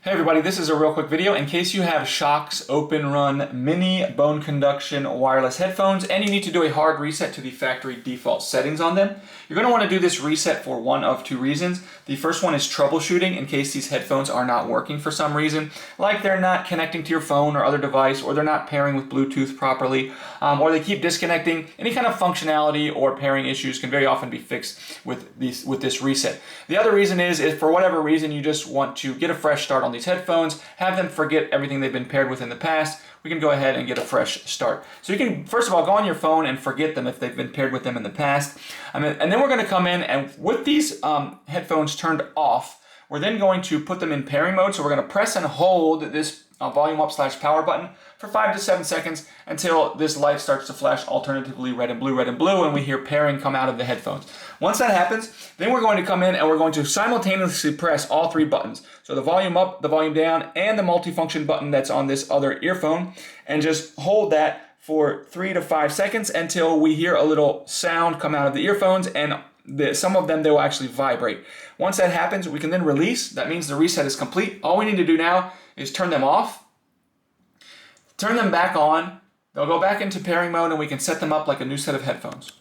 Hey everybody, this is a real quick video in case you have Shokz OpenRun Mini Bone Conduction Wireless Headphones and you need to do a hard reset to the factory default settings on them. You're going to want to do this reset for one of two reasons. The first one is troubleshooting in case these headphones are not working for some reason, like they're not connecting to your phone or other device, or they're not pairing with Bluetooth properly, or they keep disconnecting. Any kind of functionality or pairing issues can very often be fixed with this reset. The other reason is if for whatever reason you just want to get a fresh start on these headphones, have them forget everything they've been paired with in the past, we can go ahead and get a fresh start. So you can, first of all, go on your phone and forget them if they've been paired with them in the past. And then we're going to come in and with these headphones turned off, we're then going to put them in pairing mode. So we're going to press and hold this volume up / power button for 5 to 7 seconds until this light starts to flash alternatively red and blue, and we hear pairing come out of the headphones. Once that happens, then we're going to come in and we're going to simultaneously press all three buttons. So the volume up, the volume down, and the multifunction button that's on this other earphone, and just hold that for 3 to 5 seconds until we hear a little sound come out of the earphones, and some of them, they will actually vibrate. Once that happens, we can then release. That means the reset is complete. All we need to do now is turn them off, turn them back on. They'll go back into pairing mode and we can set them up like a new set of headphones.